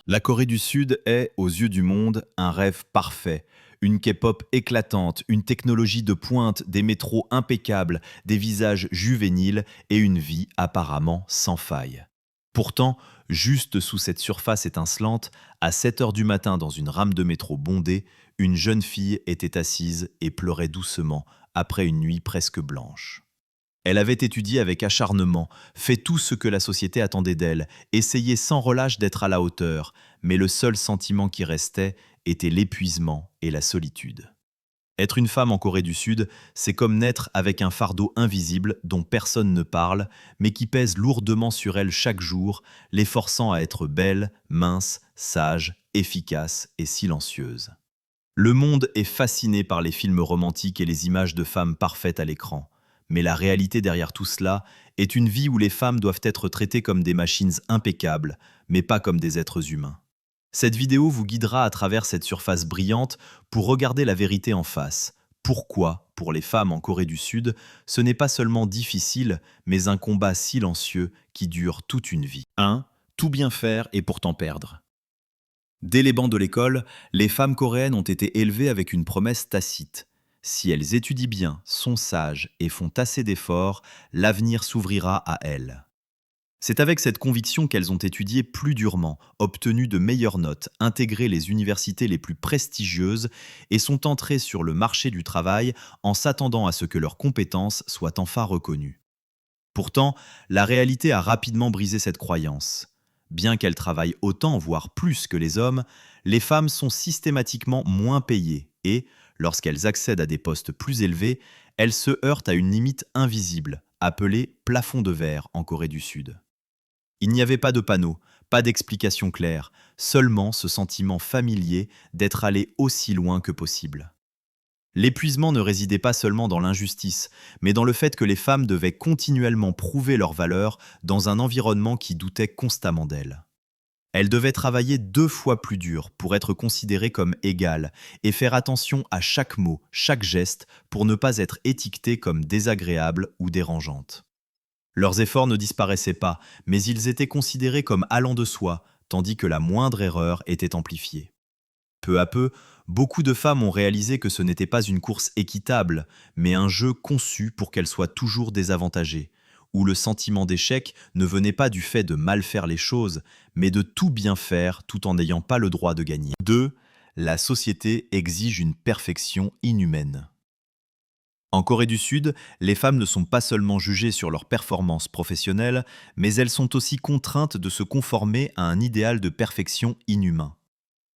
La Corée du Sud est, aux yeux du monde, un rêve parfait. Une K-pop éclatante, une technologie de pointe, des métros impeccables, des visages juvéniles et une vie apparemment sans faille. Pourtant, juste sous cette surface étincelante, à 7 heures du matin dans une rame de métro bondée, une jeune fille était assise et pleurait doucement après une nuit presque blanche. Elle avait étudié avec acharnement, fait tout ce que la société attendait d'elle, essayé sans relâche d'être à la hauteur, mais le seul sentiment qui restait était l'épuisement et la solitude. Être une femme en Corée du Sud, c'est comme naître avec un fardeau invisible dont personne ne parle, mais qui pèse lourdement sur elle chaque jour, les forçant à être belle, mince, sage, efficace et silencieuse. Le monde est fasciné par les films romantiques et les images de femmes parfaites à l'écran. Mais la réalité derrière tout cela est une vie où les femmes doivent être traitées comme des machines impeccables, mais pas comme des êtres humains. Cette vidéo vous guidera à travers cette surface brillante pour regarder la vérité en face. Pourquoi, pour les femmes en Corée du Sud, ce n'est pas seulement difficile, mais un combat silencieux qui dure toute une vie. 1. Tout bien faire et pourtant perdre. Dès les bancs de l'école, les femmes coréennes ont été élevées avec une promesse tacite. Si elles étudient bien, sont sages et font assez d'efforts, l'avenir s'ouvrira à elles. C'est avec cette conviction qu'elles ont étudié plus durement, obtenu de meilleures notes, intégré les universités les plus prestigieuses et sont entrées sur le marché du travail en s'attendant à ce que leurs compétences soient enfin reconnues. Pourtant, la réalité a rapidement brisé cette croyance. Bien qu'elles travaillent autant, voire plus que les hommes, les femmes sont systématiquement moins payées et, lorsqu'elles accèdent à des postes plus élevés, elles se heurtent à une limite invisible, appelée plafond de verre en Corée du Sud. Il n'y avait pas de panneau, pas d'explication claire, seulement ce sentiment familier d'être allé aussi loin que possible. L'épuisement ne résidait pas seulement dans l'injustice, mais dans le fait que les femmes devaient continuellement prouver leur valeur dans un environnement qui doutait constamment d'elles. Elles devaient travailler 2 fois plus dur pour être considérées comme égales et faire attention à chaque mot, chaque geste pour ne pas être étiquetées comme désagréables ou dérangeantes. Leurs efforts ne disparaissaient pas, mais ils étaient considérés comme allant de soi, tandis que la moindre erreur était amplifiée. Peu à peu, beaucoup de femmes ont réalisé que ce n'était pas une course équitable, mais un jeu conçu pour qu'elles soient toujours désavantagées, où le sentiment d'échec ne venait pas du fait de mal faire les choses, mais de tout bien faire tout en n'ayant pas le droit de gagner. 2. La société exige une perfection inhumaine. En Corée du Sud, les femmes ne sont pas seulement jugées sur leurs performances professionnelles, mais elles sont aussi contraintes de se conformer à un idéal de perfection inhumain.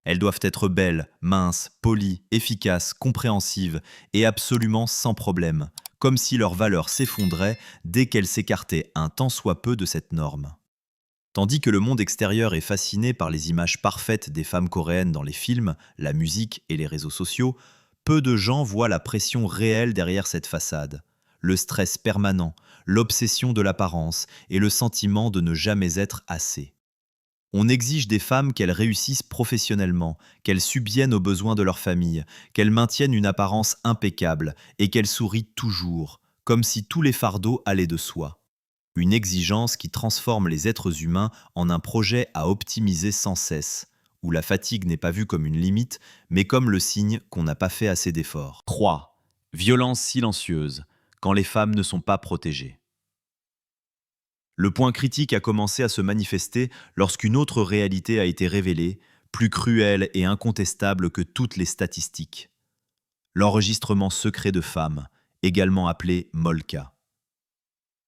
Elles doivent être belles, minces, polies, efficaces, compréhensives et absolument sans problème, comme si leur valeur s'effondrait dès qu'elles s'écartaient un tant soit peu de cette norme. Tandis que le monde extérieur est fasciné par les images parfaites des femmes coréennes dans les films, la musique et les réseaux sociaux, peu de gens voient la pression réelle derrière cette façade. Le stress permanent, l'obsession de l'apparence et le sentiment de ne jamais être assez. On exige des femmes qu'elles réussissent professionnellement, qu'elles subviennent aux besoins de leur famille, qu'elles maintiennent une apparence impeccable et qu'elles sourient toujours, comme si tous les fardeaux allaient de soi. Une exigence qui transforme les êtres humains en un projet à optimiser sans cesse, où la fatigue n'est pas vue comme une limite, mais comme le signe qu'on n'a pas fait assez d'efforts. 3. Violence silencieuse, quand les femmes ne sont pas protégées. Le point critique a commencé à se manifester lorsqu'une autre réalité a été révélée, plus cruelle et incontestable que toutes les statistiques. L'enregistrement secret de femmes, également appelé Molka.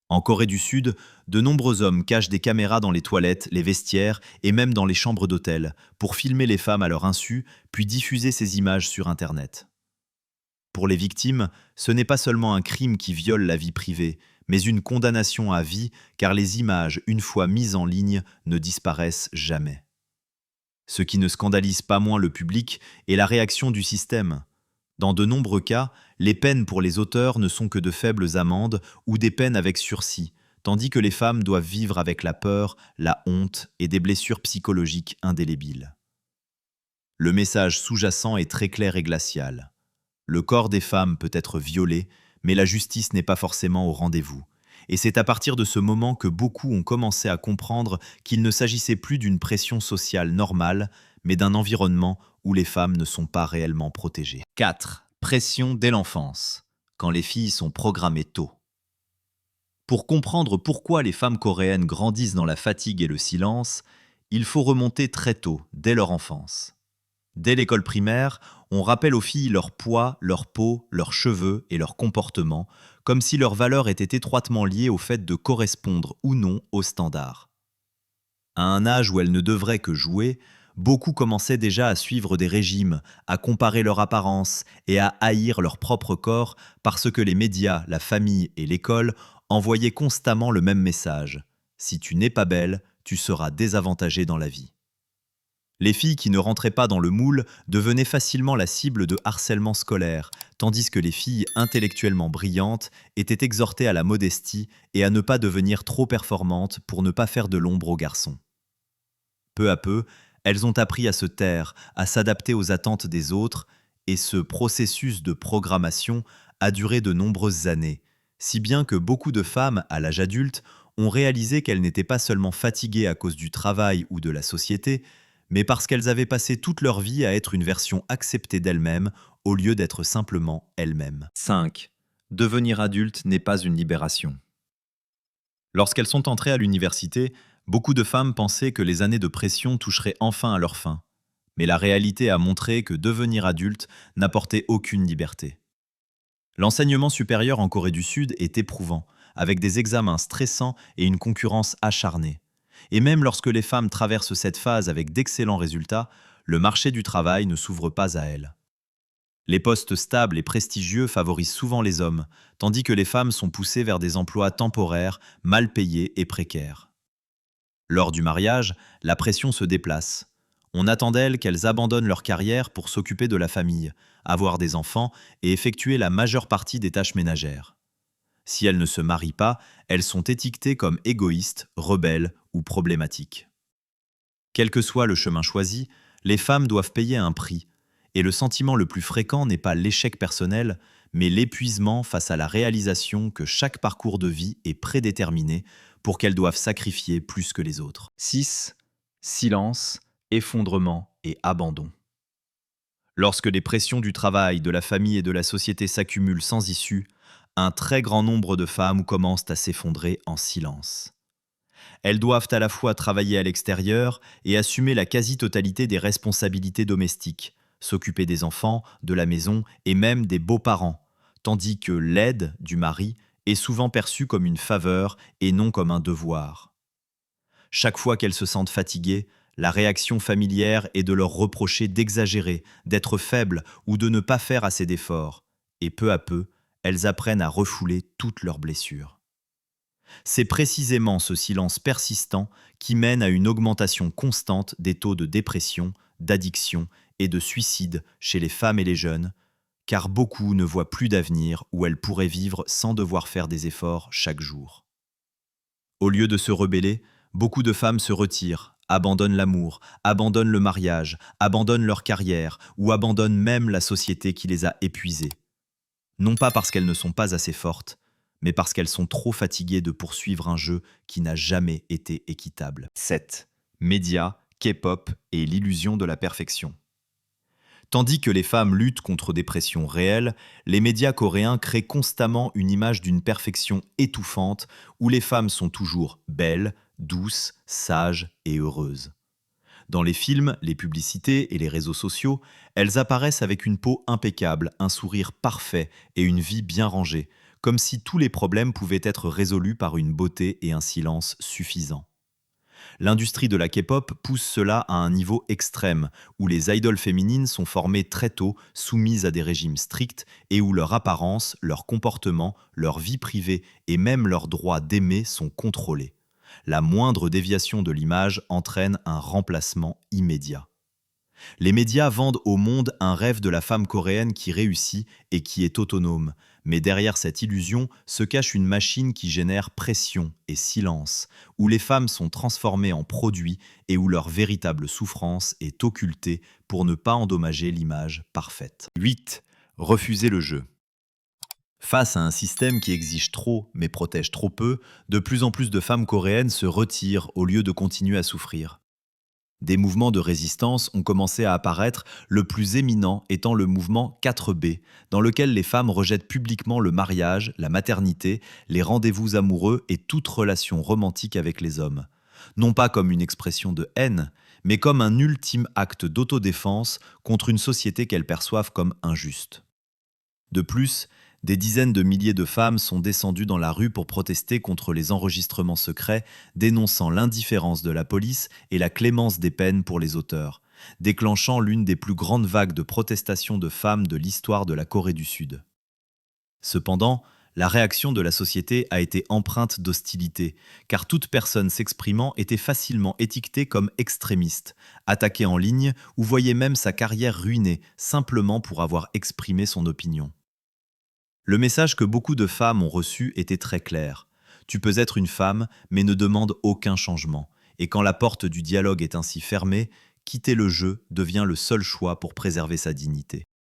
En Corée du Sud, de nombreux hommes cachent des caméras dans les toilettes, les vestiaires et même dans les chambres d'hôtel pour filmer les femmes à leur insu, puis diffuser ces images sur Internet. Pour les victimes, ce n'est pas seulement un crime qui viole la vie privée, mais une condamnation à vie, car les images, une fois mises en ligne, ne disparaissent jamais. Ce qui ne scandalise pas moins le public est la réaction du système. Dans de nombreux cas, les peines pour les auteurs ne sont que de faibles amendes ou des peines avec sursis, tandis que les femmes doivent vivre avec la peur, la honte et des blessures psychologiques indélébiles. Le message sous-jacent est très clair et glacial. Le corps des femmes peut être violé, mais la justice n'est pas forcément au rendez-vous. Et c'est à partir de ce moment que beaucoup ont commencé à comprendre qu'il ne s'agissait plus d'une pression sociale normale, mais d'un environnement où les femmes ne sont pas réellement protégées. 4. Pression dès l'enfance, quand les filles sont programmées tôt. Pour comprendre pourquoi les femmes coréennes grandissent dans la fatigue et le silence, il faut remonter très tôt, dès leur enfance. Dès l'école primaire, on rappelle aux filles leur poids, leur peau, leurs cheveux et leur comportement, comme si leur valeur était étroitement liée au fait de correspondre ou non aux standards. À un âge où elles ne devraient que jouer, beaucoup commençaient déjà à suivre des régimes, à comparer leur apparence et à haïr leur propre corps parce que les médias, la famille et l'école envoyaient constamment le même message. Si tu n'es pas belle, tu seras désavantagée dans la vie. Les filles qui ne rentraient pas dans le moule devenaient facilement la cible de harcèlement scolaire, tandis que les filles intellectuellement brillantes étaient exhortées à la modestie et à ne pas devenir trop performantes pour ne pas faire de l'ombre aux garçons. Peu à peu, elles ont appris à se taire, à s'adapter aux attentes des autres, et ce processus de programmation a duré de nombreuses années, si bien que beaucoup de femmes, à l'âge adulte, ont réalisé qu'elles n'étaient pas seulement fatiguées à cause du travail ou de la société, mais parce qu'elles avaient passé toute leur vie à être une version acceptée d'elles-mêmes au lieu d'être simplement elles-mêmes. 5. Devenir adulte n'est pas une libération. Lorsqu'elles sont entrées à l'université, beaucoup de femmes pensaient que les années de pression toucheraient enfin à leur fin. Mais la réalité a montré que devenir adulte n'apportait aucune liberté. L'enseignement supérieur en Corée du Sud est éprouvant, avec des examens stressants et une concurrence acharnée. Et même lorsque les femmes traversent cette phase avec d'excellents résultats, le marché du travail ne s'ouvre pas à elles. Les postes stables et prestigieux favorisent souvent les hommes, tandis que les femmes sont poussées vers des emplois temporaires, mal payés et précaires. Lors du mariage, la pression se déplace. On attend d'elles qu'elles abandonnent leur carrière pour s'occuper de la famille, avoir des enfants et effectuer la majeure partie des tâches ménagères. Si elles ne se marient pas, elles sont étiquetées comme égoïstes, rebelles ou problématiques. Quel que soit le chemin choisi, les femmes doivent payer un prix, et le sentiment le plus fréquent n'est pas l'échec personnel, mais l'épuisement face à la réalisation que chaque parcours de vie est prédéterminé pour qu'elles doivent sacrifier plus que les autres. 6. Silence, effondrement et abandon. Lorsque les pressions du travail, de la famille et de la société s'accumulent sans issue, un très grand nombre de femmes commencent à s'effondrer en silence. Elles doivent à la fois travailler à l'extérieur et assumer la quasi-totalité des responsabilités domestiques, s'occuper des enfants, de la maison et même des beaux-parents, tandis que l'aide du mari est souvent perçue comme une faveur et non comme un devoir. Chaque fois qu'elles se sentent fatiguées, la réaction familière est de leur reprocher d'exagérer, d'être faibles ou de ne pas faire assez d'efforts. Et peu à peu, elles apprennent à refouler toutes leurs blessures. C'est précisément ce silence persistant qui mène à une augmentation constante des taux de dépression, d'addiction et de suicide chez les femmes et les jeunes, car beaucoup ne voient plus d'avenir où elles pourraient vivre sans devoir faire des efforts chaque jour. Au lieu de se rebeller, beaucoup de femmes se retirent, abandonnent l'amour, abandonnent le mariage, abandonnent leur carrière ou abandonnent même la société qui les a épuisées. Non pas parce qu'elles ne sont pas assez fortes, mais parce qu'elles sont trop fatiguées de poursuivre un jeu qui n'a jamais été équitable. 7. Médias, K-pop et l'illusion de la perfection. Tandis que les femmes luttent contre des pressions réelles, les médias coréens créent constamment une image d'une perfection étouffante où les femmes sont toujours belles, douces, sages et heureuses. Dans les films, les publicités et les réseaux sociaux, elles apparaissent avec une peau impeccable, un sourire parfait et une vie bien rangée, comme si tous les problèmes pouvaient être résolus par une beauté et un silence suffisants. L'industrie de la K-pop pousse cela à un niveau extrême, où les idoles féminines sont formées très tôt, soumises à des régimes stricts, et où leur apparence, leur comportement, leur vie privée et même leur droit d'aimer sont contrôlés. La moindre déviation de l'image entraîne un remplacement immédiat. Les médias vendent au monde un rêve de la femme coréenne qui réussit et qui est autonome. Mais derrière cette illusion se cache une machine qui génère pression et silence, où les femmes sont transformées en produits et où leur véritable souffrance est occultée pour ne pas endommager l'image parfaite. 8. Refuser le jeu. Face à un système qui exige trop mais protège trop peu, de plus en plus de femmes coréennes se retirent au lieu de continuer à souffrir. Des mouvements de résistance ont commencé à apparaître, le plus éminent étant le mouvement 4B, dans lequel les femmes rejettent publiquement le mariage, la maternité, les rendez-vous amoureux et toute relation romantique avec les hommes. Non pas comme une expression de haine, mais comme un ultime acte d'autodéfense contre une société qu'elles perçoivent comme injuste. De plus, des dizaines de milliers de femmes sont descendues dans la rue pour protester contre les enregistrements secrets, dénonçant l'indifférence de la police et la clémence des peines pour les auteurs, déclenchant l'une des plus grandes vagues de protestations de femmes de l'histoire de la Corée du Sud. Cependant, la réaction de la société a été empreinte d'hostilité, car toute personne s'exprimant était facilement étiquetée comme extrémiste, attaquée en ligne ou voyait même sa carrière ruinée simplement pour avoir exprimé son opinion. Le message que beaucoup de femmes ont reçu était très clair. Tu peux être une femme, mais ne demande aucun changement. Et quand la porte du dialogue est ainsi fermée, quitter le jeu devient le seul choix pour préserver sa dignité.